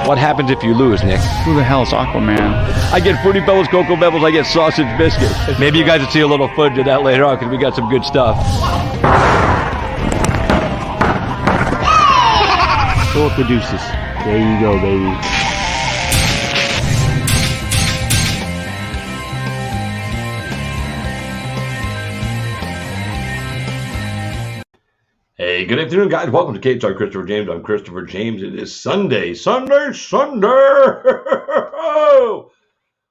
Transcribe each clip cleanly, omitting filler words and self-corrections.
What happens if you lose, Nick? Who the hell is Aquaman? I get Fruity Pebbles, Cocoa Pebbles, I get sausage biscuits. Maybe you guys will see a little footage of that later on because we got some good stuff. Throw up the deuces. There you go, baby. Hey, good afternoon, guys. Welcome to Cape Talk Christopher James. I'm Christopher James. It is Sunday.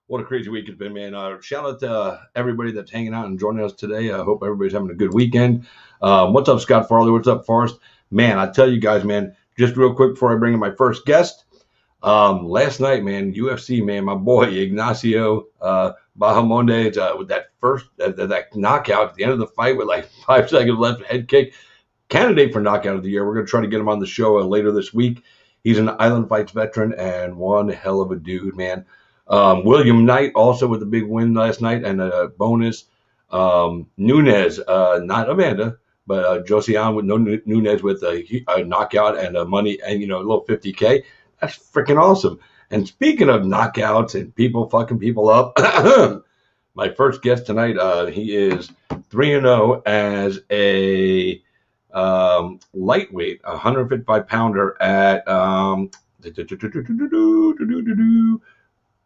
What a crazy week it's been, man. Shout out to everybody that's hanging out and joining us today. I hope everybody's having a good weekend. What's up, Scott Farley? What's up, Forrest? Man, I tell you guys, man, just real quick before I bring in my first guest. Last night, man, UFC, man, my boy Ignacio Bahamondes with that first that knockout at the end of the fight with like 5 seconds left, head kick. Candidate for knockout of the year. We're going to try to get him on the show later this week. He's an Island Fights veteran and one hell of a dude, man. William Knight also with a big win last night and a bonus. Nunes, not Amanda, but Josiane with Nunes with a knockout and a money and a little $50K. That's freaking awesome. And speaking of knockouts and people fucking people up, my first guest tonight, he is 3-0 as a lightweight, 155 pounder at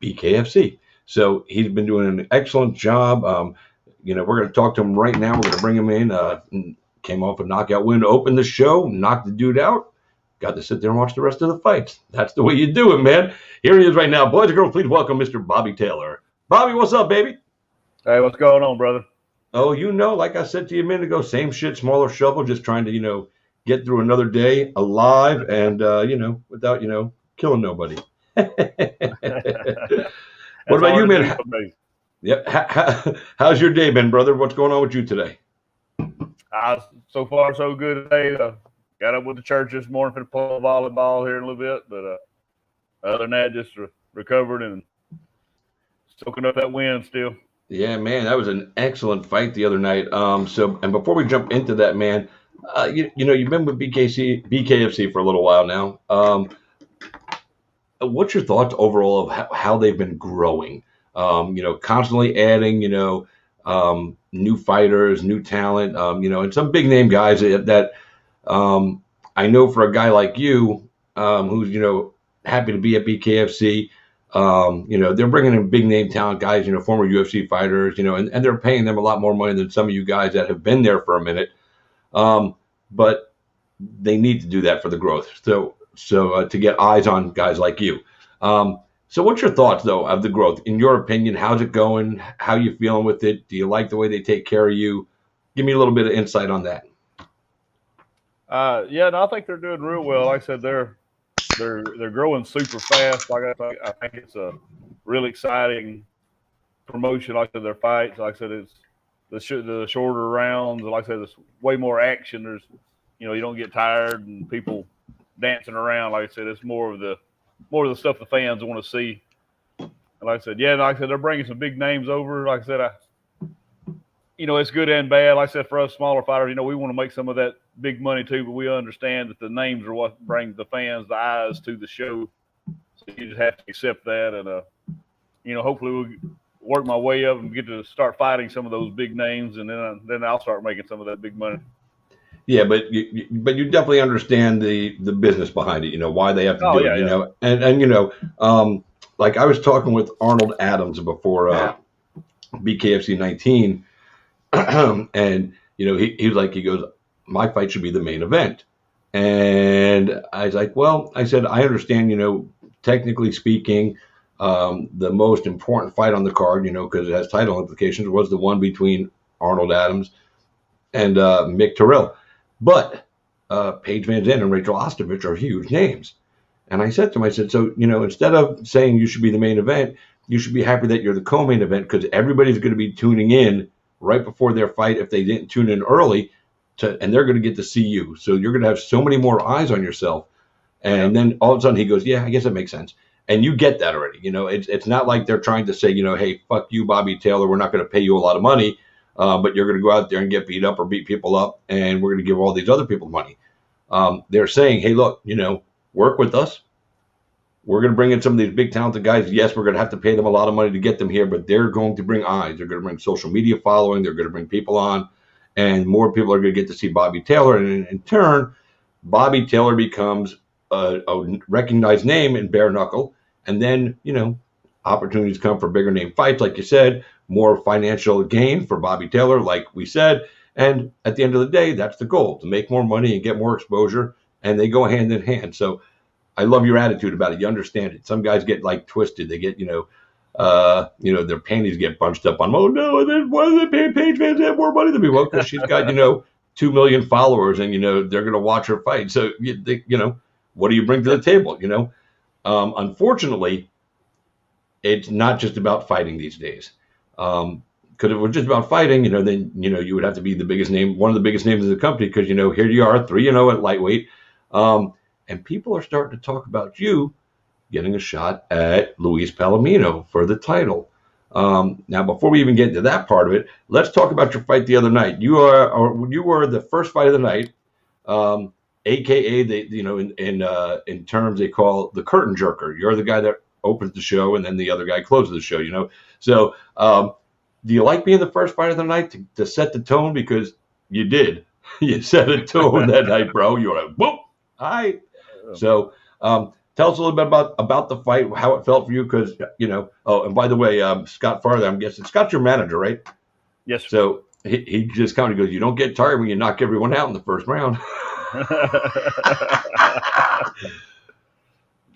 BKFC. So he's been doing an excellent job. We're going to talk to him right now. We're going to bring him in. Came off a knockout win to open the show, knocked the dude out. Got to sit there and watch the rest of the fights. That's the way you do it, man. Here he is right now. Boys and girls, please welcome Mr. Bobby Taylor. Bobby, what's up, baby? Hey, what's going on, brother? Oh, like I said to you a minute ago, same shit, smaller shovel, just trying to, get through another day alive and, without, killing nobody. What about you, man? Yep. How's your day been, brother? What's going on with you today? So far, so good today. Got up with the church this morning for the play volleyball here in a little bit, but other than that, just recovered and soaking up that wind still. Yeah, man, that was an excellent fight the other night. And before we jump into that, man, you've been with BKFC for a little while now. What's your thoughts overall of how they've been growing? Constantly adding, new fighters, new talent, and some big name guys that I know for a guy like you, who's, happy to be at BKFC. They're bringing in big name talent guys, former UFC fighters, and they're paying them a lot more money than some of you guys that have been there for a minute. But they need to do that for the growth. So to get eyes on guys like you. So what's your thoughts though of the growth? In your opinion, how's it going? How you feeling with it? Do you like the way they take care of you? Give me a little bit of insight on that. I think they're doing real well. Like I said, they're growing super fast. I think it's a really exciting promotion. Like I said, their fights. Like I said, it's the shorter rounds. Like I said, there's way more action. There's, you don't get tired and people dancing around. Like I said, it's more of the stuff the fans want to see. And like I said, they're bringing some big names over. Like I said, it's good and bad. Like I said, for us smaller fighters, we want to make some of that big money too, but we understand that the names are what brings the fans, the eyes to the show. So you just have to accept that. And, hopefully we'll work my way up and get to start fighting some of those big names. And then I'll start making some of that big money. Yeah, but you definitely understand the business behind it, why they have to do it, and like I was talking with Arnold Adams before BKFC 19, and he goes, my fight should be the main event. And I was like, well, I said, I understand, technically speaking, the most important fight on the card, because it has title implications, was the one between Arnold Adams and Mick Terrell. But Paige Van Zandt and Rachel Ostovich are huge names. And I said to him, so, instead of saying you should be the main event, you should be happy that you're the co-main event, because everybody's going to be tuning in right before their fight if they didn't tune in early, and they're going to get to see you. So you're going to have so many more eyes on yourself. And then all of a sudden he goes, yeah, I guess that makes sense. And you get that already. It's not like they're trying to say, hey, fuck you, Bobby Taylor, we're not going to pay you a lot of money. But you're going to go out there and get beat up or beat people up, and we're going to give all these other people money. They're saying, hey, look, work with us. we're going to bring in some of these big talented guys. Yes, we're going to have to pay them a lot of money to get them here, but they're going to bring eyes. They're going to bring social media following. They're going to bring people on, and more people are going to get to see Bobby Taylor. And in turn, Bobby Taylor becomes a recognized name in bare knuckle. And then, opportunities come for bigger name fights, like you said, more financial gain for Bobby Taylor, like we said. And at the end of the day, that's the goal, to make more money and get more exposure. And they go hand in hand. So I love your attitude about it. You understand it. Some guys get twisted. They get, their panties get bunched up on, oh no, and then why do the Paige fans have more money than me? Well, because she's got, 2 million followers and, they're going to watch her fight. So, what do you bring to the table? Unfortunately, it's not just about fighting these days. Because if it was just about fighting, then, you would have to be the biggest name, one of the biggest names in the company, because, here you are, 3-0 at lightweight. And people are starting to talk about you getting a shot at Luis Palomino for the title. Now, before we even get into that part of it, let's talk about your fight the other night. You were the first fight of the night, AKA in terms they call the curtain jerker. You're the guy that opens the show, and then the other guy closes the show. So do you like being the first fight of the night to set the tone? Because you did. You set a tone that night, bro. You were like, whoop, all right. So tell us a little bit about the fight, how it felt for you, because, oh, and by the way, Scott Farther, I'm guessing, Scott's your manager, right? Yes. So he just kind of goes, you don't get tired when you knock everyone out in the first round.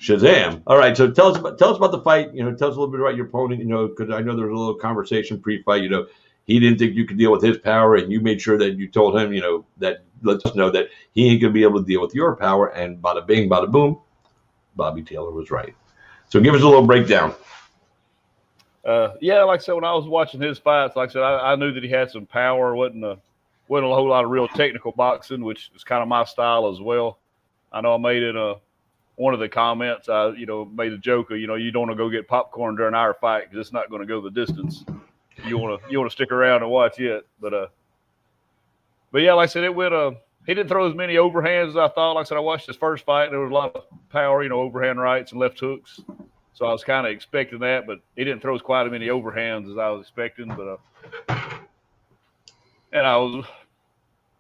Shazam. All right, so tell us about the fight. Tell us a little bit about your opponent, because I know there was a little conversation pre-fight, he didn't think you could deal with his power, and you made sure that you told him, that lets us know that he ain't going to be able to deal with your power, and bada bing, bada boom, Bobby Taylor was right. So give us a little breakdown. Yeah, like I said, when I was watching his fights, like I said, I knew that he had some power. Wasn't a whole lot of real technical boxing, which is kind of my style as well. I know I made it one of the comments, I made a joke of, you don't want to go get popcorn during our fight because it's not going to go the distance. You want to stick around and watch it. But yeah, like I said, it went. He didn't throw as many overhands as I thought. Like I said, I watched his first fight. There was a lot of power, overhand rights and left hooks. So I was kind of expecting that, but he didn't throw as quite as many overhands as I was expecting. But and I was,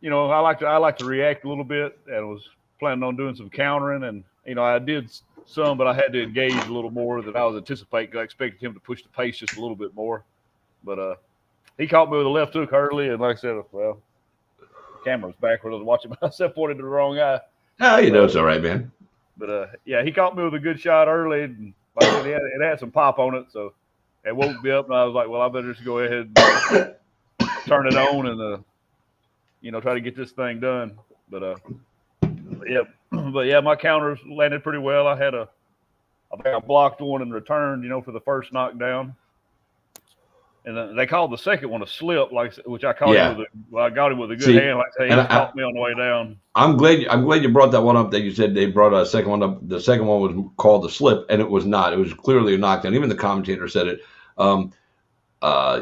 I like to react a little bit, and was planning on doing some countering, and I did some, but I had to engage a little more than I was anticipating, because I expected him to push the pace just a little bit more. But he caught me with a left hook early, and like I said, well, the camera's backwards. I was watching myself, pointed to the wrong eye. Oh, it's all right, man. But yeah, he caught me with a good shot early, and like I said, it had some pop on it, so it woke me up, and I was like, well, I better just go ahead and turn it on and try to get this thing done. But yeah, my counters landed pretty well. I think I blocked one and returned, for the first knockdown. And then they called the second one a slip, which I called him I got him with a good hand. Like I say, he caught me on the way down. I'm glad you brought that one up. That you said they brought a second one up. The second one was called a slip, and it was not. It was clearly a knockdown. Even the commentator said it.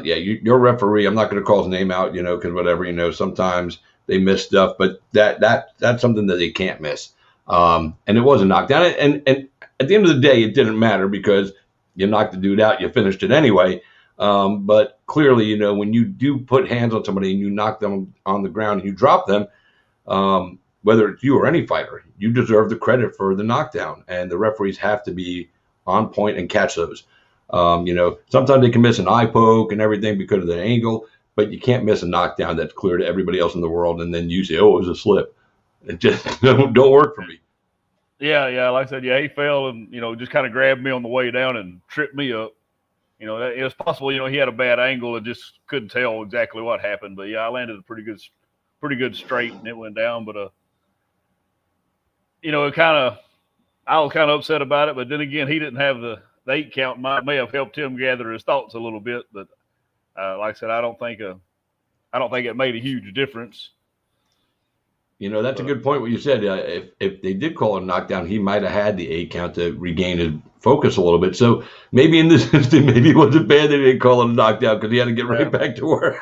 Your referee. I'm not going to call his name out, because whatever. Sometimes they miss stuff, but that's something that they can't miss. And it was a knockdown. And at the end of the day, it didn't matter because you knocked the dude out. You finished it anyway. But clearly, when you do put hands on somebody and you knock them on the ground and you drop them, whether it's you or any fighter, you deserve the credit for the knockdown, and the referees have to be on point and catch those. Sometimes they can miss an eye poke and everything because of the angle, but you can't miss a knockdown that's clear to everybody else in the world. And then you say, oh, it was a slip. It just don't work for me. Yeah. Like I said, he fell and, just kind of grabbed me on the way down and tripped me up. It was possible, he had a bad angle and just couldn't tell exactly what happened. But, yeah, I landed a pretty good straight, and it went down. But, I was kind of upset about it. But then again, he didn't have the 8 count. May have helped him gather his thoughts a little bit. But, like I said, I don't think it made a huge difference. That's a good point what you said. If they did call a knockdown, he might have had the 8 count to regain his focus a little bit. So maybe in this instance, maybe it wasn't bad they didn't call it a knockdown because he had to get right back to work.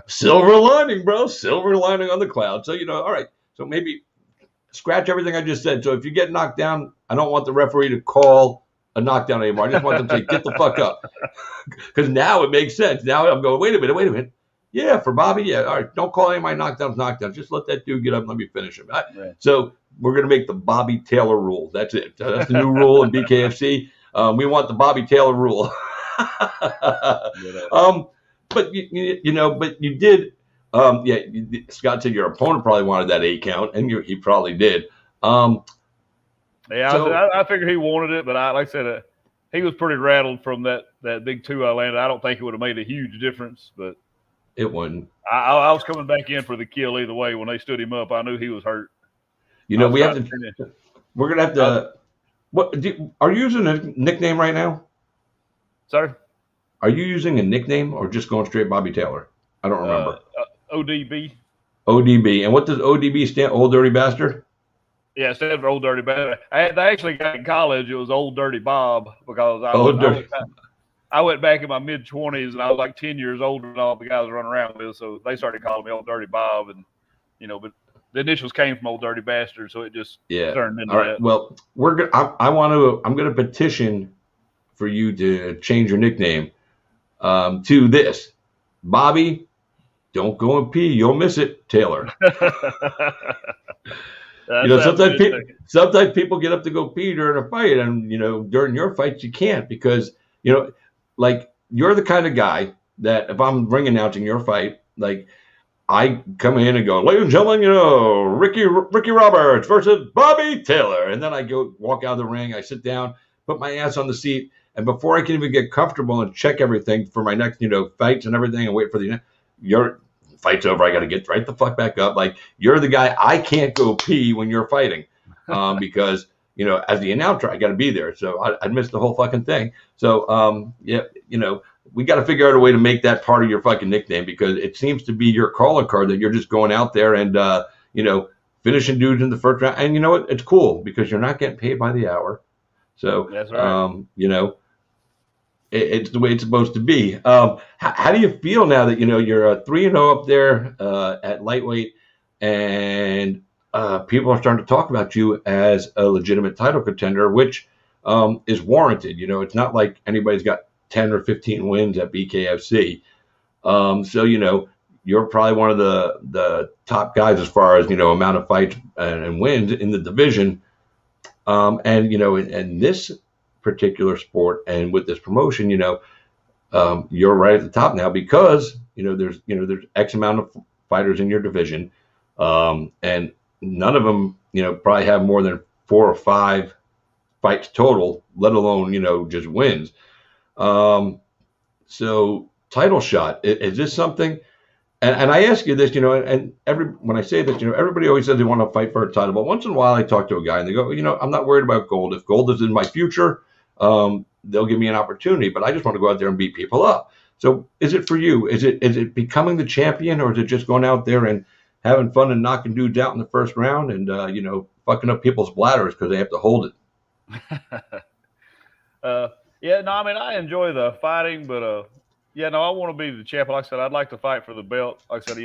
Silver lining, bro. Silver lining on the cloud. So, all right. So maybe scratch everything I just said. So if you get knocked down, I don't want the referee to call a knockdown anymore. I just want them to say, get the fuck up. Because now it makes sense. Now I'm going, wait a minute. Yeah, for Bobby, yeah. All right, don't call any of my knockdowns. Just let that dude get up and let me finish him. So we're going to make the Bobby Taylor rule. That's it. That's the new rule in BKFC. We want the Bobby Taylor rule. But you did. Scott said your opponent probably wanted that 8 count, and he probably did. I figured he wanted it, but like I said, he was pretty rattled from that big 2 I landed. I don't think it would have made a huge difference, but it wouldn't. I was coming back in for the kill either way. When they stood him up, I knew he was hurt. We're gonna have to. Are you using a nickname right now? Sorry. Are you using a nickname or just going straight Bobby Taylor? I don't remember. ODB. ODB. And what does ODB stand? Old Dirty Bastard? Yeah, it stands for Old Dirty Bastard. They actually got in college, it was Old Dirty Bob because I went back in my mid-20s and I was like 10 years older than all the guys running around with, so they started calling me Old Dirty Bob, and but the initials came from Old Dirty Bastard, so it just turned into that. Well, I'm gonna petition for you to change your nickname to this. Bobby, don't go and pee, you'll miss it, Taylor. Sometimes people get up to go pee during a fight, and during your fights you can't, because like you're the kind of guy that if I'm ring announcing your fight, like I come in and go, ladies and gentlemen, Ricky Roberts versus Bobby Taylor, and then I go walk out of the ring, I sit down, put my ass on the seat, and before I can even get comfortable and check everything for my next fights and everything, and wait for your fight's over, I got to get right the fuck back up. Like, you're the guy, I can't go pee when you're fighting because, as the announcer, I got to be there. So I'd miss the whole fucking thing. So, we got to figure out a way to make that part of your fucking nickname, because it seems to be your calling card that you're just going out there and, finishing dudes in the first round. And you know what? It's cool because you're not getting paid by the hour. So, that's right. It's the way it's supposed to be. How do you feel now that you're 3-0 up there at lightweight, and people are starting to talk about you as a legitimate title contender, which is warranted. It's not like anybody's got 10 or 15 wins at BKFC. So you're probably one of the top guys as far as amount of fights and wins in the division. And in this particular sport and with this promotion, you're right at the top now, because there's X amount of fighters in your division, and none of them probably have more than 4 or 5 fights total, let alone just wins. So title shot, is this something? And I ask you this, and when I say this, everybody always says they want to fight for a title, but once in a while I talk to a guy and they go, I'm not worried about gold. If gold is in my future, they'll give me an opportunity, but I just want to go out there and beat people up. So is it for you? Is it becoming the champion, or is it just going out there and having fun and knocking dudes out in the first round and, fucking up people's bladders because they have to hold it? I enjoy the fighting, but, I want to be the champion. Like I said, I'd like to fight for the belt. Like I said,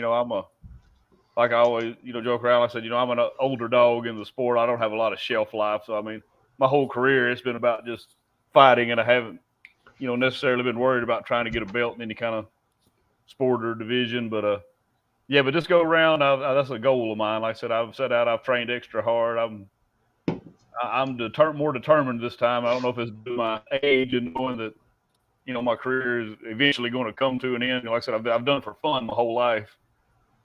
like I always, joke around. Like I said, I'm an older dog in the sport. I don't have a lot of shelf life. So, my whole career, it's been about just fighting, and I haven't, necessarily been worried about trying to get a belt in any kind of sport or division. But, but just go around. That's a goal of mine. Like I said, I've set out, I've trained extra hard. I'm more determined this time. I don't know if it's my age and knowing that, my career is eventually going to come to an end. Like I said, I've done it for fun my whole life.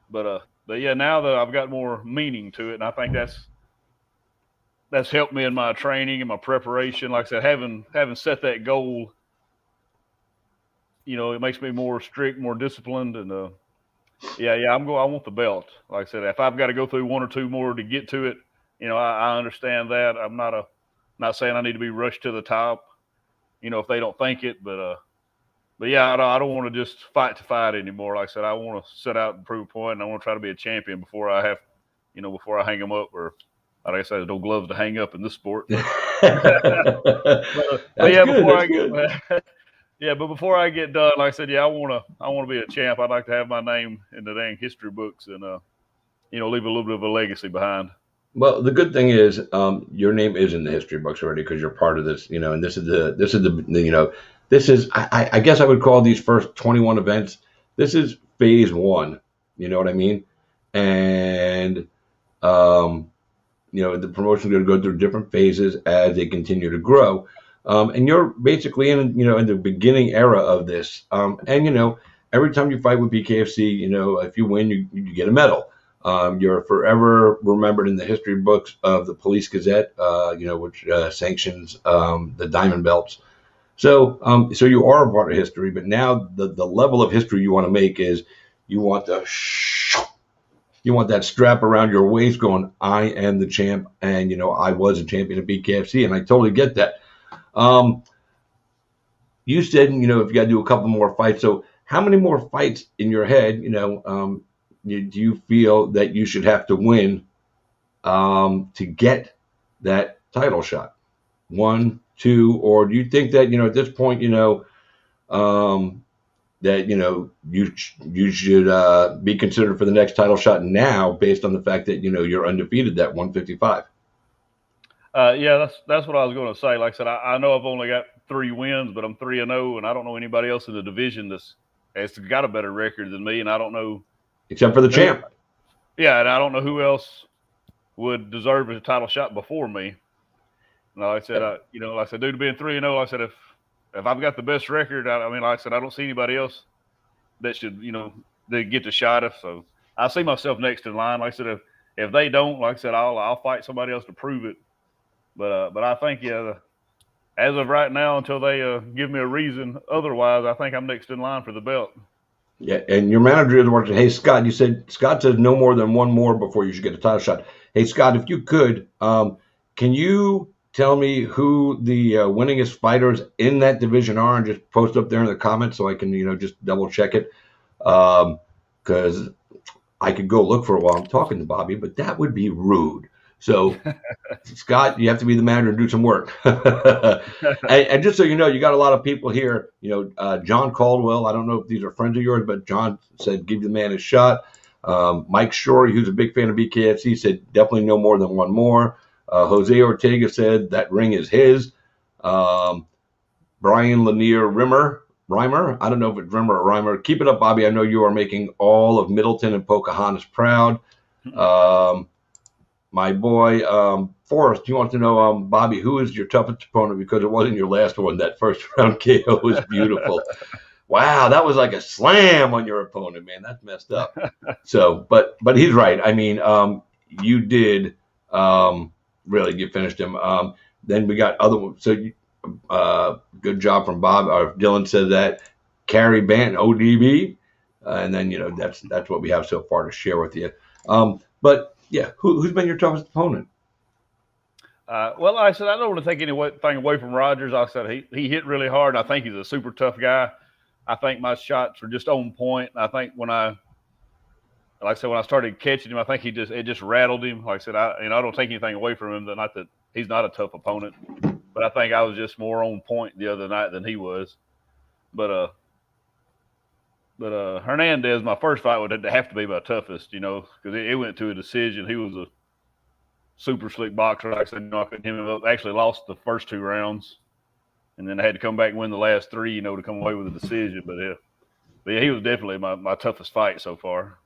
But now that I've got more meaning to it, and I think that's helped me in my training and my preparation. Like I said, having set that goal, it makes me more strict, more disciplined, and I want the belt. Like I said, if I've got to go through 1 or 2 more to get to it, I understand that. I'm not saying I need to be rushed to the top, if they don't think it, but I don't want to just fight to fight anymore. Like I said, I want to set out and prove a point, and I want to try to be a champion before I have, before I hang them up, or like I said, there's no gloves to hang up in this sport. But before I get done, like I said, I want to be a champ. I'd like to have my name in the dang history books and, leave a little bit of a legacy behind. Well, the good thing is, your name is in the history books already because you're part of this, and this is I guess I would call these first 21 events. This is phase one. You know what I mean? And um, the promotion is going to go through different phases as they continue to grow. And you're basically in the beginning era of this. And every time you fight with BKFC, if you win, you get a medal. You're forever remembered in the history books of the Police Gazette, which sanctions the Diamond Belts. So you are a part of history, but now the level of history you want to make is you want that strap around your waist going, I am the champ, and I was a champion at BKFC, and I totally get that. You said, if you got to do a couple more fights, so how many more fights in your head, do you feel that you should have to win to get that title shot? 1, 2, or do you think that at this point that you should be considered for the next title shot now based on the fact that you're undefeated at 155? Yeah, that's what I was going to say. Like I said, I know I've only got 3 wins, but I'm 3-0, and I don't know anybody else in the division that's got a better record than me, and I don't know except for the champ. Yeah, and I don't know who else would deserve a title shot before me. Like I said, like I said, due to being 3-0, like I said, if I've got the best record, like I said, I don't see anybody else that should, they get the shot. So I see myself next in line. Like I said, if they don't, like I said, I'll fight somebody else to prove it. But I think, as of right now, until they give me a reason otherwise, I think I'm next in line for the belt. Yeah, and your manager is watching. Hey, Scott, Scott says no more than one more before you should get a title shot. Hey, Scott, if you could, can you tell me who the winningest fighters in that division are, and just post up there in the comments so I can, just double check it. Because I could go look for it while I'm talking to Bobby, but that would be rude. So, Scott, you have to be the manager and do some work. and just so you know, you got a lot of people here. John Caldwell, I don't know if these are friends of yours, but John said, give the man a shot. Mike Shorey, who's a big fan of BKFC, said definitely no more than one more. Jose Ortega said that ring is his. Brian Lanier Reimer, I don't know if it's Rimmer or Reimer. Keep it up, Bobby. I know you are making all of Middleton and Pocahontas proud. My boy, Forrest, you want to know, Bobby, who is your toughest opponent? Because it wasn't your last one. That first round KO was beautiful. Wow, that was like a slam on your opponent, man. That's messed up. So, but he's right. I mean, you did really, you finished him. Then we got other ones. So, good job from Bob. Dylan said that. Carrie Banton, ODB. And then, that's what we have so far to share with you. But yeah, who's been your toughest opponent? Well, I said I don't want to take anything away from Rogers. I said he hit really hard. I think he's a super tough guy. I think my shots were just on point. I think when I started catching him, I think it just rattled him. Like I said, I don't take anything away from him. Not that he's not a tough opponent, but I think I was just more on point the other night than he was. But Hernandez, my first fight would have to be my toughest, because it went to a decision. He was a super slick boxer. Like I said, I couldn't hit him up. Actually lost the first 2 rounds, and then I had to come back and win the last 3, to come away with a decision. But he was definitely my toughest fight so far.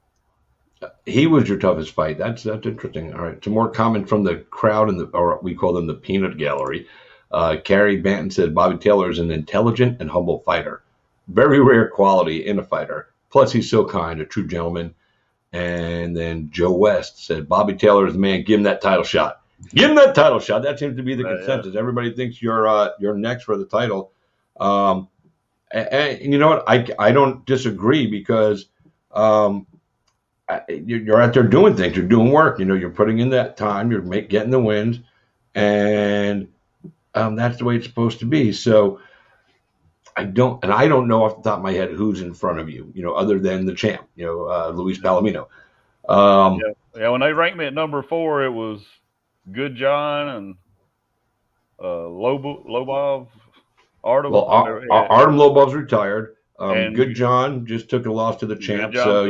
He was your toughest fight. That's interesting. All right, some more comment from the crowd or we call them the peanut gallery. Carrie Banton said Bobby Taylor is an intelligent and humble fighter. Very rare quality in a fighter. Plus, he's so kind, a true gentleman. And then Joe West said, Bobby Taylor is the man. Give him that title shot. Give him that title shot. That seems to be the consensus. Yeah. Everybody thinks you're next for the title. And you know what? I don't disagree because you're out there doing things. You're doing work. You're putting in that time. You're getting the wins. And that's the way it's supposed to be. So, I don't know off the top of my head who's in front of you, other than the champ, Luis Palomino. When they ranked me at number 4, it was Good John and Lobov. Artem. Well, Artem Lobov's retired. Good John just took a loss to the champ, so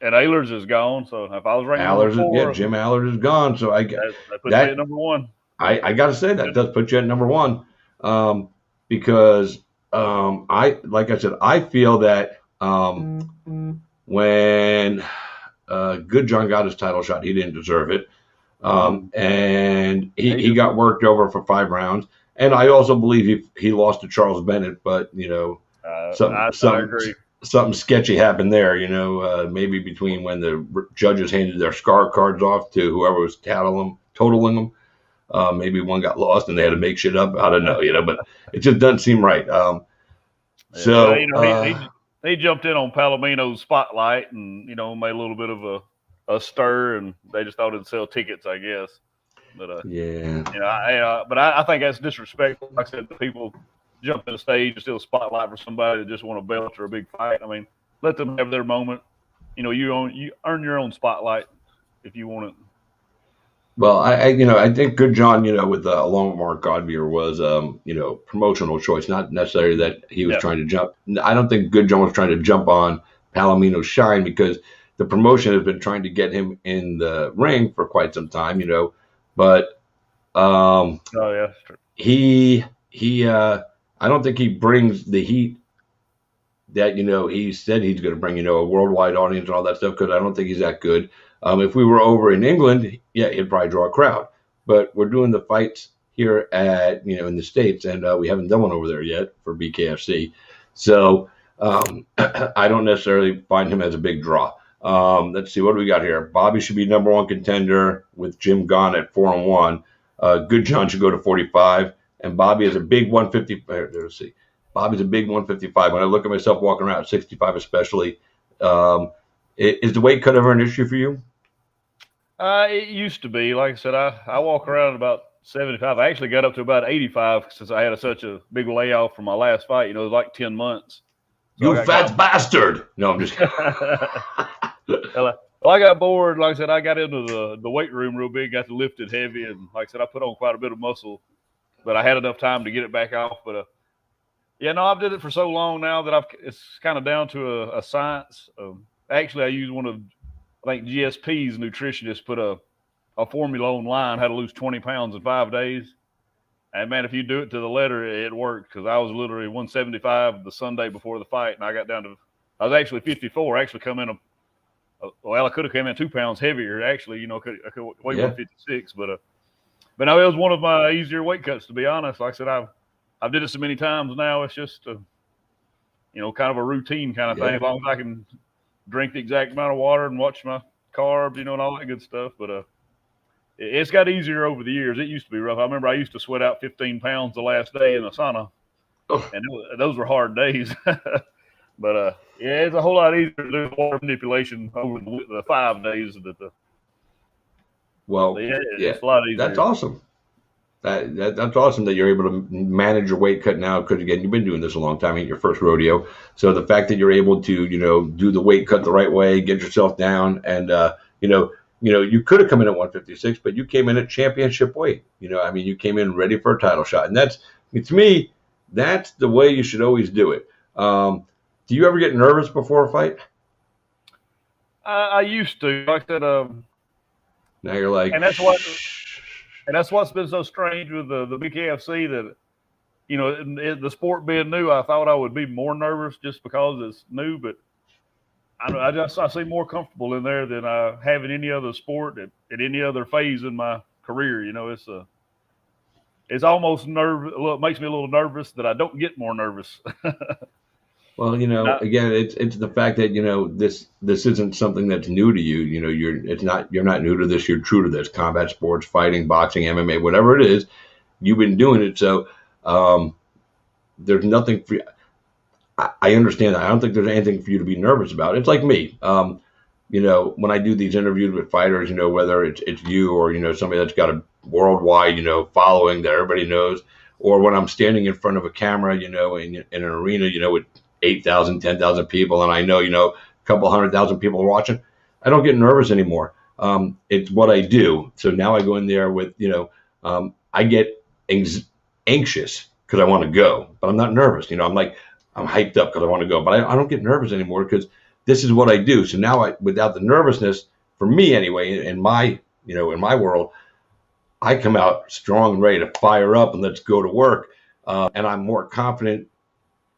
and Ehlers is gone. So if I was ranking Allers, number 4, Jim Allers is gone. So that puts me at number 1. I got to say that does put you at number 1, because like I said, I feel that when Good John got his title shot, he didn't deserve it, and he got worked over for 5 rounds. And I also believe he lost to Charles Bennett, but something sketchy happened there. Maybe between when the judges handed their scar cards off to whoever was totaling them. Maybe one got lost and they had to make shit up. I don't know, but it just doesn't seem right. He jumped in on Palomino's spotlight and made a little bit of a stir, and they just thought it'd sell tickets, I guess. But I think that's disrespectful. Like I said, the people jump in the stage and steal a spotlight for somebody that just want a belt or a big fight. I mean, let them have their moment. You earn your own spotlight if you want it. Well, I think Good John, along with Mark Godbeer was, promotional choice, not necessarily that he was trying to jump. I don't think Good John was trying to jump on Palomino's shine, because the promotion has been trying to get him in the ring for quite some time, but he I don't think he brings the heat that, he said he's going to bring, a worldwide audience and all that stuff, because I don't think he's that good. If we were over in England, he'd probably draw a crowd. But we're doing the fights here in the States, and we haven't done one over there yet for BKFC. So I don't necessarily find him as a big draw. Let's see, what do we got here? Bobby should be number 1 contender with Jim gone at 4-1. Good John should go to 45, and Bobby is a big 150. Let's see. Bobby's a big 155. When I look at myself walking around at 65 especially, is the weight cut ever an issue for you? It used to be. Like I said, I walk around about 75. I actually got up to about 85 since I had such a big layoff from my last fight. It was like 10 months. So you fat bastard. No, I'm just kidding. Well, I got bored. Like I said, I got into the weight room real big, got to lift it heavy. And like I said, I put on quite a bit of muscle, but I had enough time to get it back off. But I've did it for so long now that it's kind of down to a science. Actually, I used one of, I think, GSP's nutritionist put a formula online how to lose 20 pounds in 5 days. And, man, if you do it to the letter, it worked, because I was literally 175 the Sunday before the fight, and I got down to – I was actually 54. I actually come in I could have come in 2 pounds heavier, actually. I could weigh 156. But no, it was one of my easier weight cuts, to be honest. Like I said, I've did it so many times now. It's just, kind of a routine kind of thing, as long as I can – drink the exact amount of water and watch my carbs, and all that good stuff. But it's got easier over the years. It used to be rough. I remember I used to sweat out 15 pounds the last day in the sauna, and those were hard days. But it's a whole lot easier to do water manipulation over the 5 days. It's a lot easier. That's awesome. That's awesome that you're able to manage your weight cut now, because again, you've been doing this a long time, ain't your first rodeo. So the fact that you're able to, do the weight cut the right way, get yourself down, and you could have come in at 156, but you came in at championship weight. You came in ready for a title shot, and to me, that's the way you should always do it. Do you ever get nervous before a fight? I used to. Like that. Now you're like, and that's what's been so strange with the BKFC, that, the sport being new, I thought I would be more nervous just because it's new. But I seem more comfortable in there than I have in any other sport at any other phase in my career. It's almost nervous. It makes me a little nervous that I don't get more nervous. Well, again, it's the fact that, this isn't something that's new to you. You're not new to this. You're true to this. Combat sports, fighting, boxing, MMA, whatever it is, you've been doing it. So there's nothing for you. I understand that. I don't think there's anything for you to be nervous about. It's like me. When I do these interviews with fighters, whether it's you or, somebody that's got a worldwide, following that everybody knows, or when I'm standing in front of a camera, in an arena, with 8,000, 10,000 people, and I know, a couple 100,000 people are watching, I don't get nervous anymore. It's what I do. So now I go in there with, I get anxious because I want to go, but I'm not nervous. I'm like, I'm hyped up because I want to go, but I don't get nervous anymore because this is what I do. So now without the nervousness, for me anyway, in my world, I come out strong and ready to fire up and let's go to work. And I'm more confident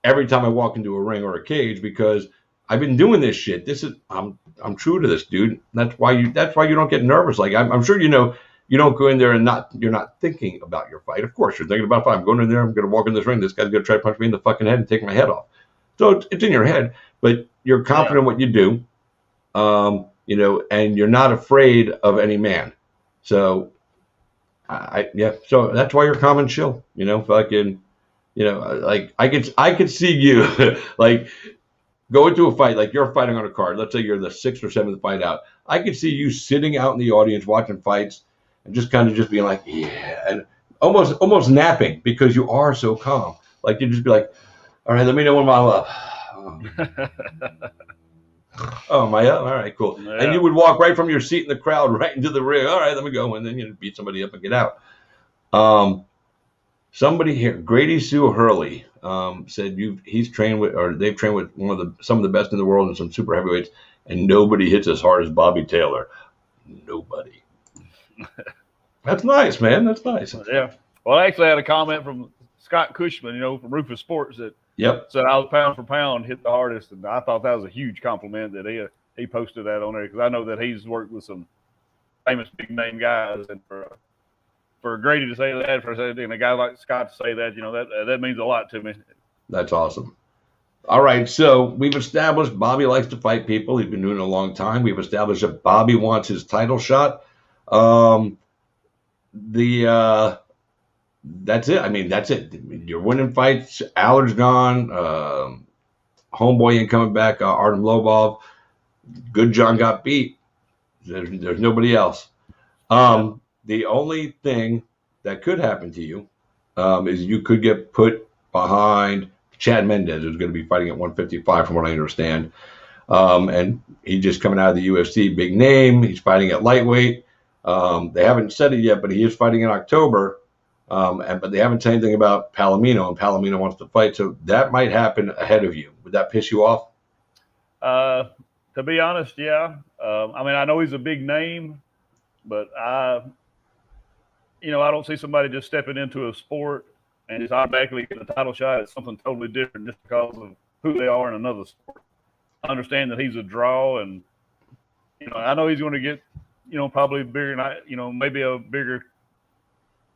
every time I walk into a ring or a cage because I've been doing this shit. I'm true to this, dude. That's why you don't get nervous. Like I'm sure you don't go in there and you're not thinking about your fight. Of course, you're thinking about fight. I'm going in there. I'm going to walk in this ring. This guy's going to try to punch me in the fucking head and take my head off. So it's in your head, but you're confident in what you do, and you're not afraid of any man. So, so that's why you're calm and chill. Like I could see you like go into a fight, like you're fighting on a card. Let's say you're the 6th or 7th fight out. I could see you sitting out in the audience watching fights and just kind of just being like, yeah, and almost napping because you are so calm. Like you just be like, all right, let me know when I'm up. Oh, am I up? All right, cool. Yeah. And you would walk right from your seat in the crowd right into the ring. All right, let me go. And then you beat somebody up and get out. Somebody here, Grady Sue Hurley, said they've trained with some of the best in the world and some super heavyweights, and nobody hits as hard as Bobby Taylor. Nobody. That's nice, man. That's nice. Yeah. Well, I actually had a comment from Scott Cushman, from Rufus Sports that said I was pound for pound hit the hardest, and I thought that was a huge compliment that he posted that on there because I know that he's worked with some famous big name guys, and for Grady to say that, and a guy like Scott to say that, that means a lot to me. That's awesome. All right, so we've established Bobby likes to fight people. He's been doing it a long time. We've established that Bobby wants his title shot. That's it. I mean, that's it. You're winning fights. Allard's gone. Homeboy ain't coming back. Artem Lobov. Good John got beat. There's nobody else. The only thing that could happen to you is you could get put behind Chad Mendez, who's going to be fighting at 155, from what I understand. And he's just coming out of the UFC, big name. He's fighting at lightweight. They haven't said it yet, but he is fighting in October. But they haven't said anything about Palomino, and Palomino wants to fight. So that might happen ahead of you. Would that piss you off? To be honest, yeah. I know he's a big name, but I don't see somebody just stepping into a sport and just automatically get a title shot. It's something totally different just because of who they are in another sport. I understand that he's a draw, and I know he's going to get probably bigger, maybe a bigger,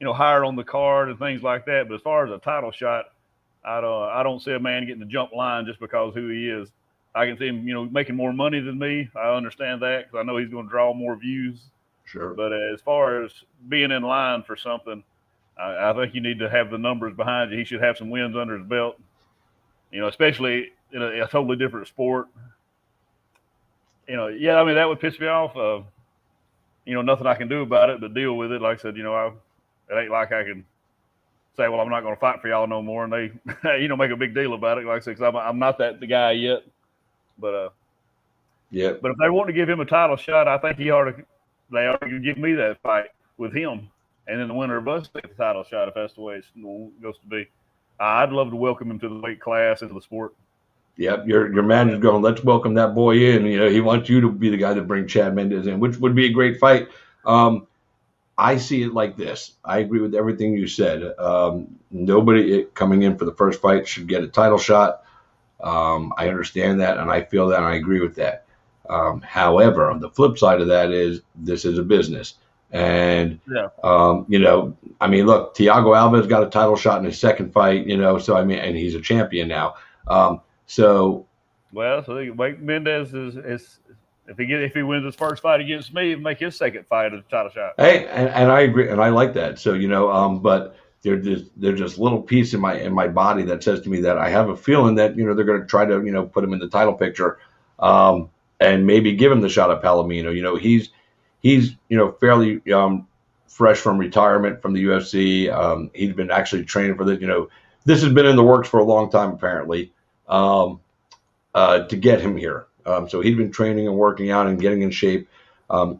higher on the card and things like that. But as far as a title shot, I don't see a man getting the jump line just because of who he is. I can see him, making more money than me. I understand that because I know he's going to draw more views. Sure. But as far as being in line for something, I think you need to have the numbers behind you. He should have some wins under his belt, especially in a totally different sport. That would piss me off. Nothing I can do about it but deal with it. Like I said, it ain't like I can say, well, I'm not going to fight for y'all no more. And they, make a big deal about it. Like I said, because I'm not the guy yet. But, yeah. But if they want to give him a title shot, I think they ought to give me that fight with him. And then the winner of us take the title shot if that's the way it goes to be. I'd love to welcome him to the weight class, into the sport. Yep, your manager's going, let's welcome that boy in. He wants you to be the guy that brings Chad Mendez in, which would be a great fight. I see it like this. I agree with everything you said. Nobody coming in for the first fight should get a title shot. I understand that, and I feel that, and I agree with that. However, on the flip side of that is this is a business. And, look, Thiago Alves got a title shot in his second fight, and he's a champion now. So Mendez is if he wins his first fight against me, he'll make his second fight a title shot. Hey, and I agree, and I like that. So but there's just little piece in my body that says to me that I have a feeling that they're going to try to put him in the title picture, and maybe give him the shot at Palomino. He's fairly fresh from retirement from the UFC. He's been actually training for this. This has been in the works for a long time apparently. To get him here. So he's been training and working out and getting in shape.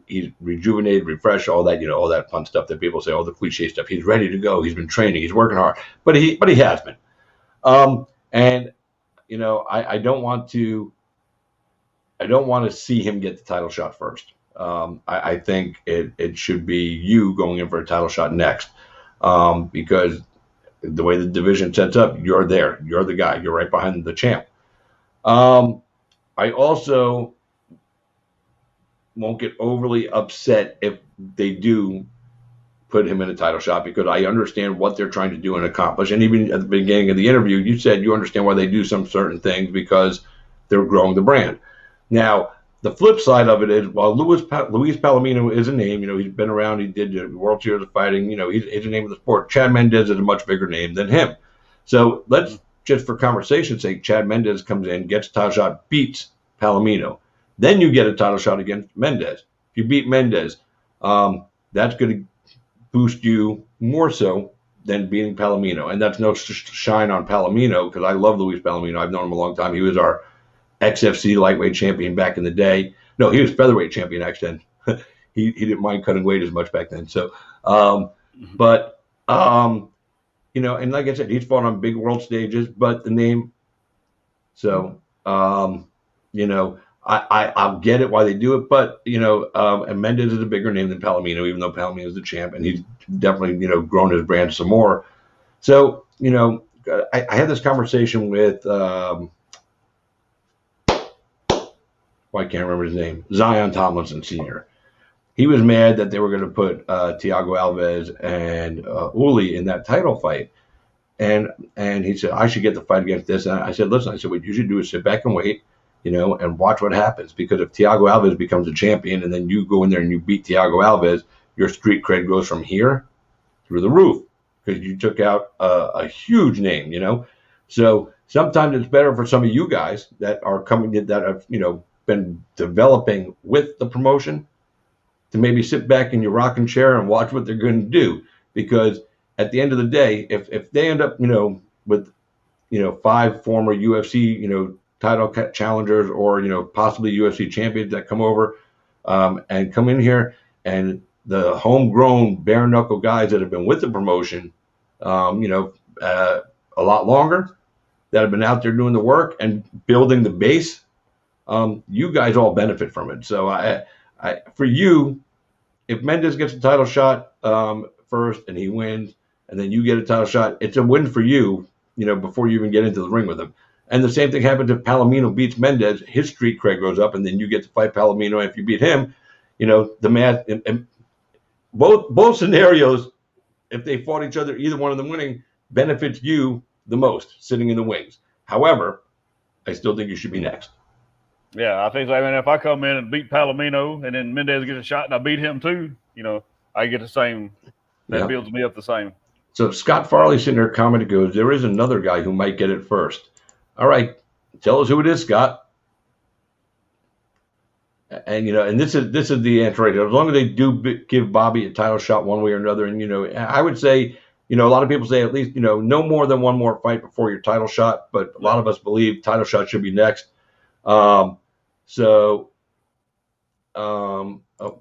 He's rejuvenated, refreshed, all that, all that fun stuff that people say, all the cliche stuff. He's ready to go. He's been training. He's working hard, but he has been. And I don't want to see him get the title shot first. I think it should be you going in for a title shot next, because the way the division sets up, you're there. You're the guy. You're right behind the champ. I also won't get overly upset if they do put him in a title shot, because I understand what they're trying to do and accomplish. And even at the beginning of the interview, you said you understand why they do some certain things, because they're growing the brand. Now, the flip side of it is, while Luis Palomino is a name, he's been around, he did the World Series of Fighting, he's a name of the sport. Chad Mendes is a much bigger name than him. So let's, just for conversation's sake, Chad Mendes comes in, gets a title shot, beats Palomino. Then you get a title shot against Mendes. If you beat Mendes, that's going to boost you more so than beating Palomino. And that's no shine on Palomino, because I love Luis Palomino. I've known him a long time. He was our XFC lightweight champion back in the day. No, he was featherweight champion actually then. he didn't mind cutting weight as much back then. So, and like I said, he's fought on big world stages, but the name, so, I'll get it why they do it, but and Mendes is a bigger name than Palomino, even though Palomino is the champ, and he's definitely grown his brand some more. So I had this conversation with I can't remember his name, Zion Tomlinson Sr. He was mad that they were going to put Thiago Alves and Uli in that title fight, and he said I should get the fight against this. And I said, listen, what you should do is sit back and wait. And watch what happens. Because if Thiago Alves becomes a champion and then you go in there and you beat Thiago Alves, your street cred goes from here through the roof, because you took out a huge name, So sometimes it's better for some of you guys that are coming in, that have, been developing with the promotion, to maybe sit back in your rocking chair and watch what they're going to do. Because at the end of the day, if they end up, with, 5 former UFC, title challengers, or possibly UFC champions that come over and come in here, and the homegrown bare knuckle guys that have been with the promotion a lot longer, that have been out there doing the work and building the base, you guys all benefit from it. So I for you, if Mendes gets a title shot first and he wins, and then you get a title shot, it's a win for you, before you even get into the ring with him. And the same thing happens if Palomino beats Mendes, his street cred goes up, and then you get to fight Palomino. And if you beat him, the math, and both scenarios, if they fought each other, either one of them winning, benefits you the most, sitting in the wings. However, I still think you should be next. Yeah, I think so. I mean, if I come in and beat Palomino, and then Mendes gets a shot and I beat him too, I get the same. That builds me up the same. So Scott Farley sitting there commenting, goes, there is another guy who might get it first. All right, tell us who it is, Scott. And and this is the answer right here. As long as they do give Bobby a title shot one way or another, and I would say, a lot of people say at least no more than one more fight before your title shot, but a lot of us believe title shot should be next. Oh,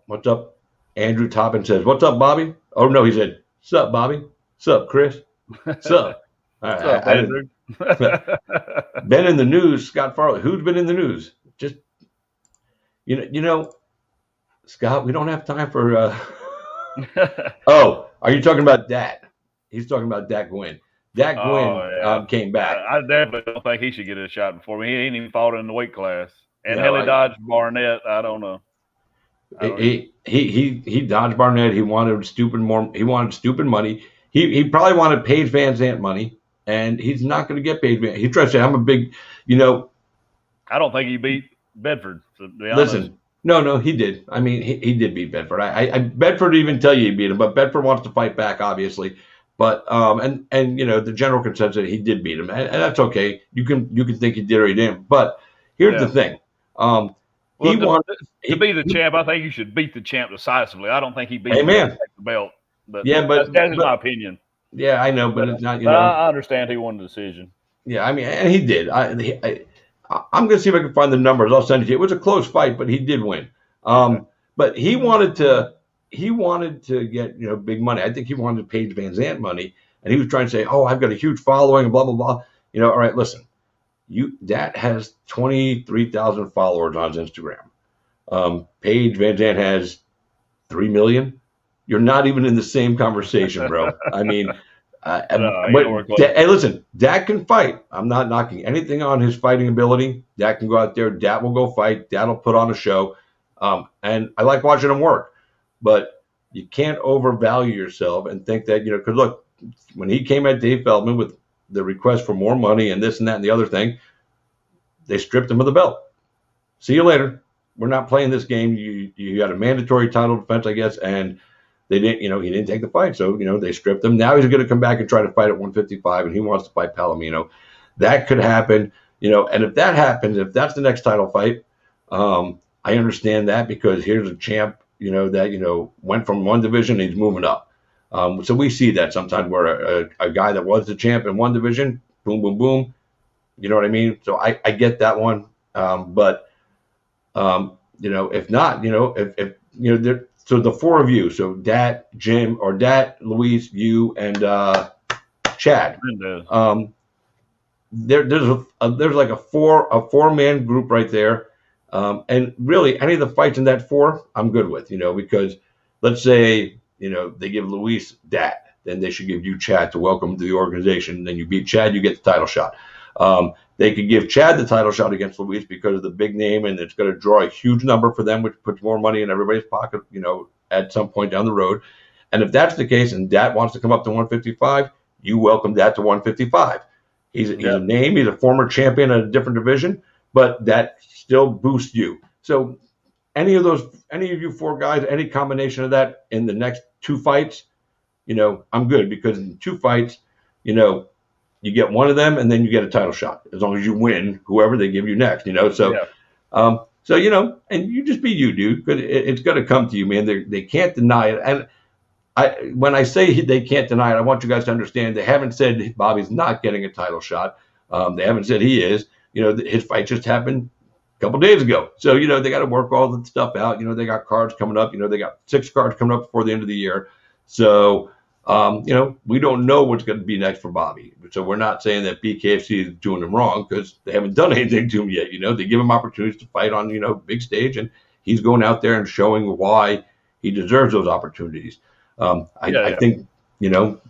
what's up? Andrew Toppin says, "What's up, Bobby?" Oh no, he said, "Sup, Bobby? Sup, Chris? Sup?" What's up, Andrew? Been in the news, Scott Farley. Who's been in the news? Just Scott, we don't have time for Oh, are you talking about Dat? He's talking about Dak Gwynn. Dak Gwynn came back. I definitely don't think he should get a shot before me. He ain't even fought in the weight class. And Haley dodged Barnett. I don't know. He dodged Barnett. He wanted stupid money. He probably wanted Paige Van Zandt money. And he's not going to get Paige Van. He tries to say, I'm a big, I don't think he beat Bedford. To be honest. Listen, no, he did. I mean, he did beat Bedford. Bedford didn't even tell you he beat him, but Bedford wants to fight back, obviously. But and the general consensus, he did beat him, and that's okay. You can think he did or he didn't. But here's the thing. He wanted to be the champ. I think you should beat the champ decisively. I don't think he beat him to take the belt. But but that's my opinion. Yeah, I know, but it's not. I understand he won the decision. Yeah, I mean, and he did. I'm going to see if I can find the numbers. I'll send it to you. It was a close fight, but he did win. But he wanted to get big money. I think he wanted Paige Van Zandt money, and he was trying to say, "Oh, I've got a huge following," and blah blah blah. All right, listen. that has 23,000 followers on his Instagram. Paige Van Zandt has 3 million. You're not even in the same conversation, bro. I mean, hey, listen, Dak can fight. I'm not knocking anything on his fighting ability. Dak can go out there. Dak will go fight. Dak will put on a show. And I like watching him work. But you can't overvalue yourself and think that, because look, when he came at Dave Feldman with the request for more money and this and that and the other thing, they stripped him of the belt. See you later. We're not playing this game. You got a mandatory title defense, I guess, and they didn't, he didn't take the fight. So, they stripped him. Now he's going to come back and try to fight at 155, and he wants to fight Palomino. That could happen, and if that happens, if that's the next title fight, I understand that because here's a champ, that, went from one division and he's moving up. So we see that sometimes where a guy that was the champ in one division, boom, boom, boom. You know what I mean? So I get that one. But if not, so the four of you, so Dat, Jim, or Dat, Luis, you, and Chad. There's like a four-man group right there. And really, any of the fights in that four, I'm good with, because let's say, they give Luis Dat, then they should give you Chad to welcome to the organization. Then you beat Chad, you get the title shot. They could give Chad the title shot against Luis because of the big name, and it's going to draw a huge number for them, which puts more money in everybody's pocket, at some point down the road. And if that's the case, and Dat wants to come up to 155, you welcome Dat to 155. He's a name. He's a former champion in a different division, but that still boosts you. So any of you four guys, any combination of that in the next two fights, I'm good because in two fights, you get one of them and then you get a title shot as long as you win whoever they give you next, So, and you just be you, dude, because it's going to come to you, man. They can't deny it. And when I say they can't deny it, I want you guys to understand they haven't said Bobby's not getting a title shot. They haven't said he is. His fight just happened a couple days ago. So, they got to work all the stuff out. They got cards coming up. They got 6 cards coming up before the end of the year. So, we don't know what's going to be next for Bobby. So we're not saying that BKFC is doing him wrong because they haven't done anything to him yet. They give him opportunities to fight on, big stage, and he's going out there and showing why he deserves those opportunities. I think,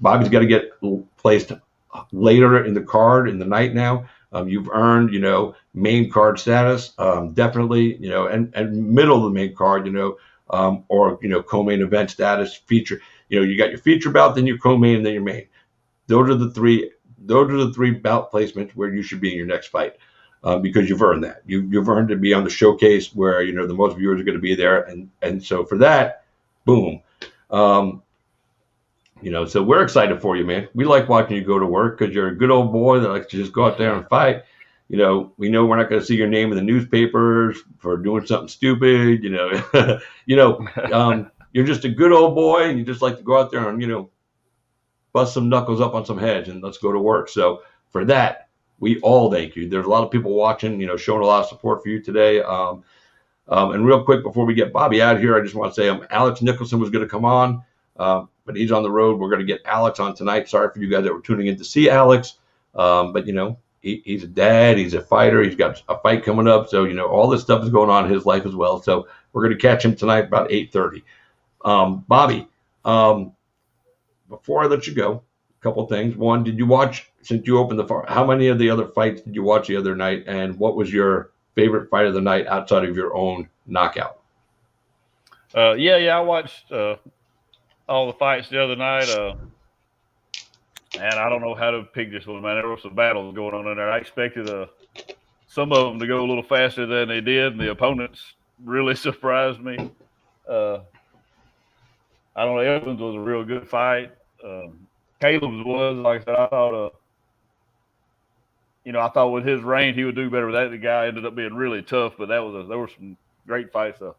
Bobby's got to get placed later in the card in the night now. You've earned, main card status, definitely, and middle of the main card, or, co-main event status, feature. You got your feature bout, then your co-main, and then your main. Those are the three bout placements where you should be in your next fight, because you've earned that. You've earned to be on the showcase where the most viewers are going to be there, and so for that, boom. So we're excited for you, man. We like watching you go to work because you're a good old boy that likes to just go out there and fight. We know we're not going to see your name in the newspapers for doing something stupid. You're just a good old boy, and you just like to go out there and bust some knuckles up on some heads and let's go to work. So for that, we all thank you. There's a lot of people watching, showing a lot of support for you today. And real quick before we get Bobby out of here, I just want to say Alex Nicholson was going to come on. But he's on the road. We're going to get Alex on tonight. Sorry for you guys that were tuning in to see Alex. But, he's a dad. He's a fighter. He's got a fight coming up. So, all this stuff is going on in his life as well. So we're going to catch him tonight about 8:30. Bobby, before I let you go, a couple things. One, did you watch, since you opened the fight, how many of the other fights did you watch the other night? And what was your favorite fight of the night outside of your own knockout? I watched all the fights the other night, and I don't know how to pick this one, man. There were some battles going on in there. I expected some of them to go a little faster than they did, and the opponents really surprised me. I don't know, Evans was a real good fight. Caleb's was, like I said, I thought, I thought with his range he would do better with that. The guy ended up being really tough, but there were some great fights. The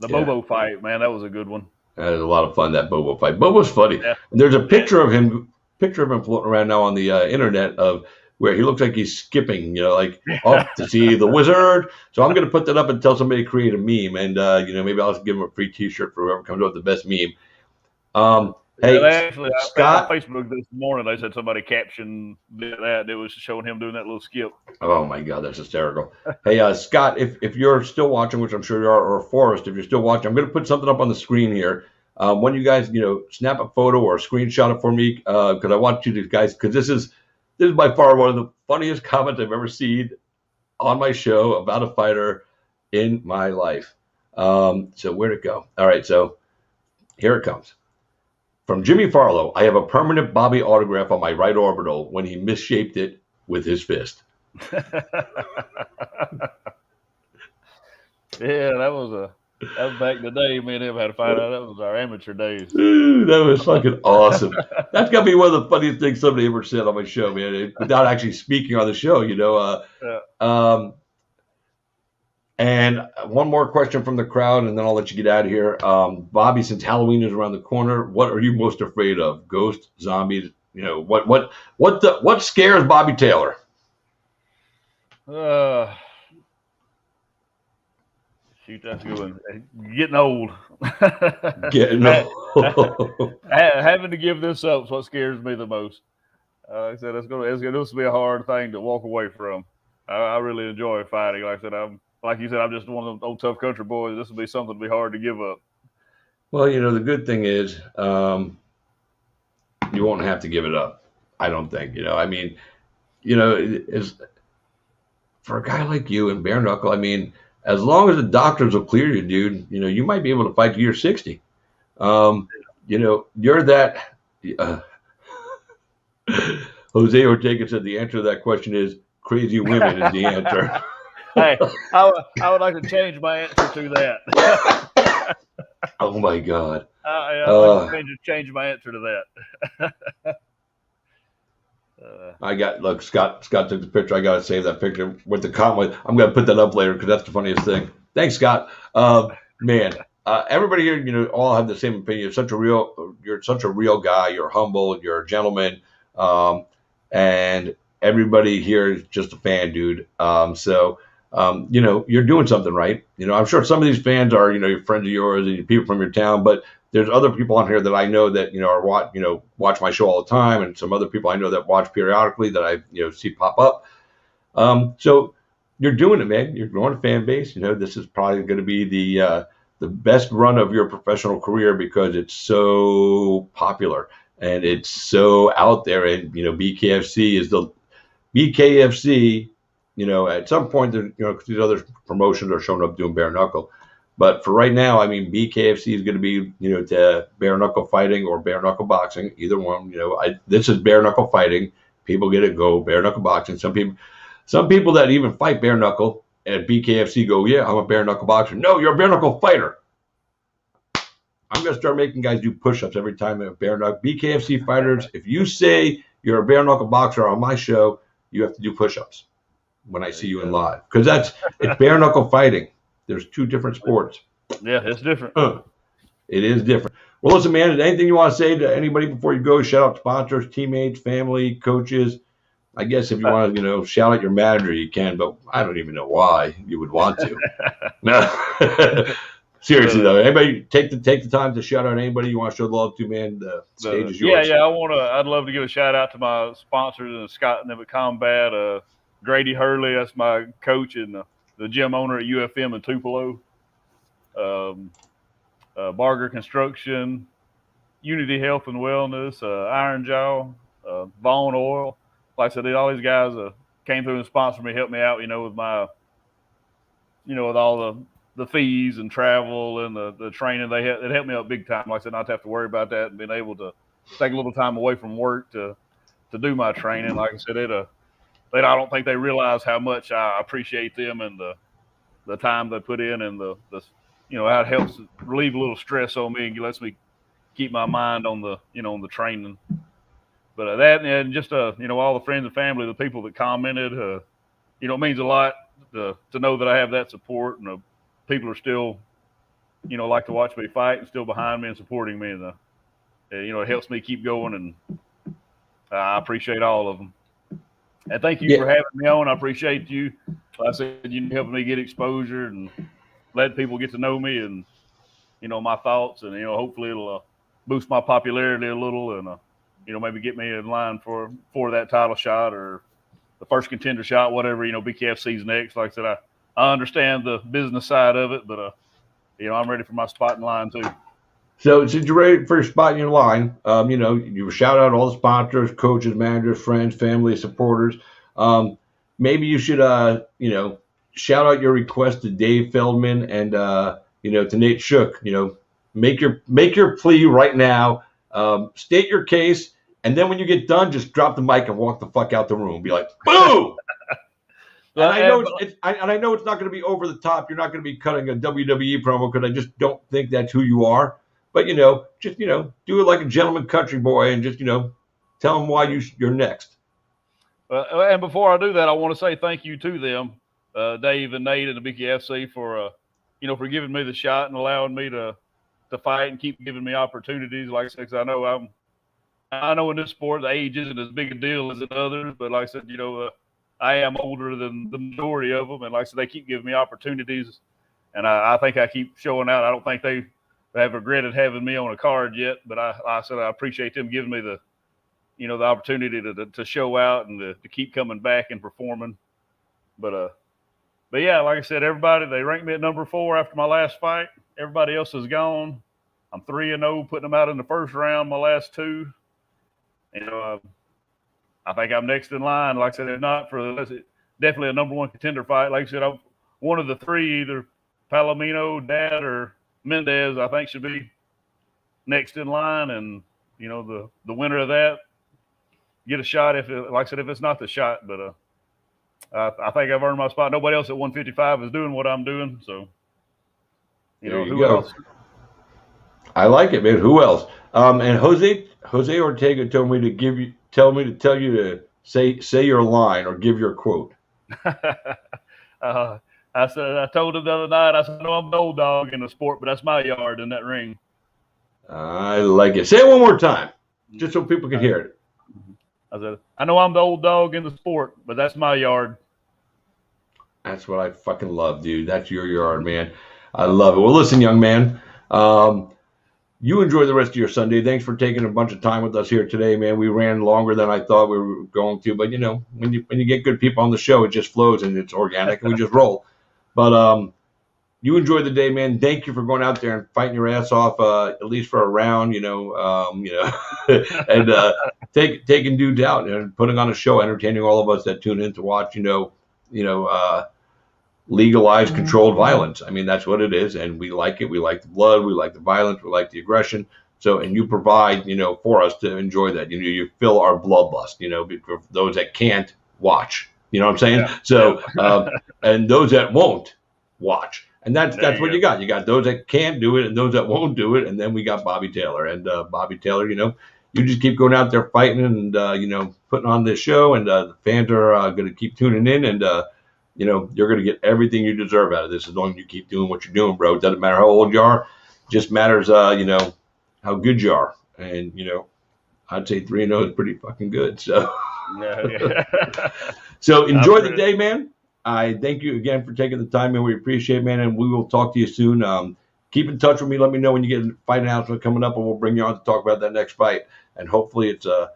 Bobo fight, man, that was a good one. That was a lot of fun, that Bobo fight. Bobo's funny. Yeah. There's a picture of him floating around now on the internet of where he looks like he's skipping, off to see the wizard. So I'm going to put that up and tell somebody to create a meme. And, maybe I'll just give him a free T-shirt for whoever comes up with the best meme. Hey, they actually, I Scott. found on Facebook this morning, they said somebody captioned that, and it was showing him doing that little skip. Oh my God, that's hysterical. Hey, Scott, if you're still watching, which I'm sure you are, or Forrest, if you're still watching, I'm going to put something up on the screen here. When you guys, snap a photo or a screenshot it for me, because I want you to guys, because this is by far one of the funniest comments I've ever seen on my show about a fighter in my life. So where'd it go? All right, so here it comes. From Jimmy Farlow, I have a permanent Bobby autograph on my right orbital when he misshaped it with his fist. Yeah, that was back in the day. Me and him had to find out. That was our amateur days. Dude, that was fucking awesome. That's got to be one of the funniest things somebody ever said on my show, man, without actually speaking on the show, Yeah. And one more question from the crowd, and then I'll let you get out of here. Bobby, since Halloween is around the corner, what are you most afraid of? Ghosts, zombies? What scares Bobby Taylor? Shoot, that's a good one. Getting old. Getting old. Having to give this up is what scares me the most. Like I said, it's gonna be a hard thing to walk away from. I really enjoy fighting. Like you said, I'm just one of those old tough country boys. This will be something to be hard to give up. Well, the good thing is, you won't have to give it up. I don't think. Is for a guy like you and bare knuckle. I mean, as long as the doctors will clear you, dude, you might be able to fight till you're 60. You're that. Jose Ortega said the answer to that question is crazy women is the answer. Hey, I would like to change my answer to that. Oh my God. I would like to change my answer to that. Scott took the picture. I got to save that picture with the comment. I'm going to put that up later because that's the funniest thing. Thanks, Scott. Man, everybody here, all have the same opinion. You're such a real guy. You're humble. You're a gentleman. And everybody here is just a fan, dude. You're doing something right. I'm sure some of these fans are, your friends of yours and people from your town, but there's other people on here that I know that, watch my show all the time. And some other people I know that watch periodically that I, see pop up. So you're doing it, man. You're growing a fan base. This is probably going to be the best run of your professional career because it's so popular and it's so out there. And, BKFC is the BKFC. At some point, these other promotions are showing up doing bare knuckle. But for right now, I mean, BKFC is going to be, to bare knuckle fighting or bare knuckle boxing, either one. This is bare knuckle fighting. People get it, go bare knuckle boxing. Some people that even fight bare knuckle at BKFC go, yeah, I'm a bare knuckle boxer. No, you're a bare knuckle fighter. I'm going to start making guys do push-ups every time they're bare knuckle. BKFC fighters, if you say you're a bare knuckle boxer on my show, you have to do push-ups when I see you in live. Because it's bare knuckle fighting. There's two different sports. Yeah, it's different. It is different. Well, listen, man, anything you want to say to anybody before you go? Shout out sponsors, teammates, family, coaches. I guess if you want to, shout out your manager, you can, but I don't even know why you would want to. No. Seriously, though, anybody take the time to shout out anybody you want to show love to, man. The stage is yours. Yeah, I'd love to give a shout out to my sponsors and Scott and them at Combat. Grady Hurley, that's my coach and the gym owner at UFM in Tupelo. Barger Construction, Unity Health and Wellness, Iron Jaw, Vaughn Oil. Like I said, all these guys came through and sponsored me, helped me out, with my, with all the fees and travel and the training. It helped me out big time. Like I said, not to have to worry about that and being able to take a little time away from work to do my training. Like I said, I don't think they realize how much I appreciate them and the time they put in and the how it helps relieve a little stress on me and lets me keep my mind on the on the training. But that and just all the friends and family, the people that commented, it means a lot to know that I have that support and people are still like to watch me fight and still behind me and supporting me, and it helps me keep going, and I appreciate all of them. And thank you for having me on. I appreciate you. Like I said, you helping me get exposure and letting people get to know me and, my thoughts. And, hopefully it'll boost my popularity a little and, maybe get me in line for that title shot or the first contender shot, whatever, BKFC's next. Like I said, I understand the business side of it, but, I'm ready for my spot in line too. So since you're ready for your spot in your line, you shout out all the sponsors, coaches, managers, friends, family, supporters. Maybe you should, shout out your request to Dave Feldman and, to Nate Shook. Make your plea right now. State your case, and then when you get done, just drop the mic and walk the fuck out the room. Be like, boo! And I know it's not going to be over the top. You're not going to be cutting a WWE promo because I just don't think that's who you are. But just do it like a gentleman country boy and just tell them why you're next. And before I do that, I want to say thank you to them, Dave and Nate and the BKFC for giving me the shot and allowing me to fight and keep giving me opportunities. Like I said, 'cause I know in this sport the age isn't as big a deal as in others, but like I said, I am older than the majority of them, and like I said, they keep giving me opportunities, and I think I keep showing out. I don't think they have regretted having me on a card yet, but I said I appreciate them giving me the opportunity to show out and to keep coming back and performing. But yeah, like I said, everybody, they ranked me at number 4 after my last fight. Everybody else is gone. I'm 3-0, putting them out in the first round, my last 2. I think I'm next in line. Like I said, if not definitely a number 1 contender fight. Like I said, I'm one of the 3, either Palomino, Dad, or Mendez, I think should be next in line. And, the winner of that get a shot if it's not the shot, but I think I've earned my spot. Nobody else at 155 is doing what I'm doing. So, who else? I like it, man. Who else? And Jose Ortega told me to tell you to say your line or give your quote. I told him the other night, I said, no, I'm the old dog in the sport, but that's my yard in that ring. I like it. Say it one more time, just so people can hear it. I said, I know I'm the old dog in the sport, but that's my yard. That's what I fucking love, dude. That's your yard, man. I love it. Well, listen, young man, you enjoy the rest of your Sunday. Thanks for taking a bunch of time with us here today, man. We ran longer than I thought we were going to, but when you get good people on the show, it just flows and it's organic and we just roll. But you enjoy the day, man. Thank you for going out there and fighting your ass off, at least for a round, and taking dudes out and putting on a show, entertaining all of us that tune in to watch, legalized controlled violence. I mean, that's what it is, and we like it. We like the blood, we like the violence, we like the aggression. So, and you provide, for us to enjoy that. You fill our bloodlust, for those that can't watch. You know what I'm saying? Yeah. So, and those that won't watch. And that's what you got. You got those that can do it and those that won't do it. And then we got Bobby Taylor. And Bobby Taylor, you just keep going out there fighting and, putting on this show. And the fans are going to keep tuning in. And, you're going to get everything you deserve out of this as long as you keep doing what you're doing, bro. It doesn't matter how old you are. It just matters, how good you are. And, I'd say 3-0 is pretty fucking good. So, so enjoy the day, man. I thank you again for taking the time, man. We appreciate it, man. And we will talk to you soon. Keep in touch with me. Let me know when you get a fight announcement coming up, and we'll bring you on to talk about that next fight. And hopefully it's a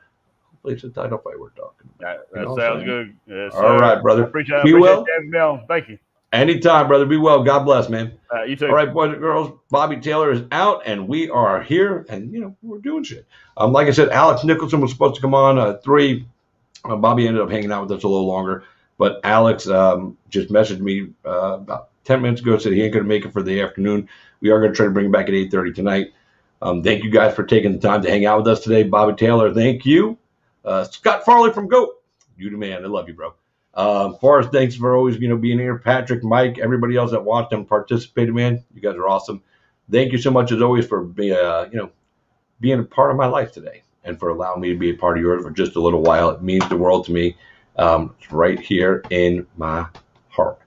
title fight we're talking about. That sounds good. Yes, all right, brother. Appreciate you having me on. Thank you. Anytime, brother. Be well. God bless, man. You too. All right, boys and girls. Bobby Taylor is out, and we are here, and we're doing shit. Like I said, Alex Nicholson was supposed to come on 3. Bobby ended up hanging out with us a little longer, but Alex just messaged me about 10 minutes ago, said he ain't going to make it for the afternoon. We are going to try to bring him back at 8:30 tonight. Thank you guys for taking the time to hang out with us today. Bobby Taylor, thank you. Scott Farley from GOAT, you the man. I love you, bro. Forrest, thanks for always, being here. Patrick, Mike, everybody else that watched and participated, man. You guys are awesome. Thank you so much, as always, for being a part of my life today and for allowing me to be a part of yours for just a little while. It means the world to me. It's right here in my heart.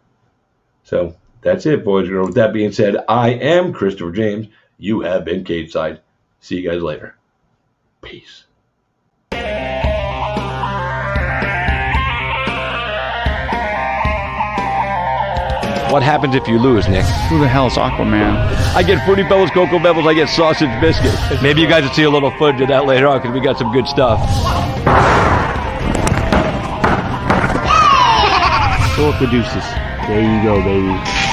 So that's it, boys and girls. With that being said, I am Christopher James. You have been Cage Side. See you guys later. Peace. What happens if you lose, Nick? Who the hell is Aquaman? I get Fruity Pebbles, Cocoa Pebbles, I get sausage biscuits. Maybe you guys will see a little footage of that later on because we got some good stuff. Throw up the deuces. There you go, baby.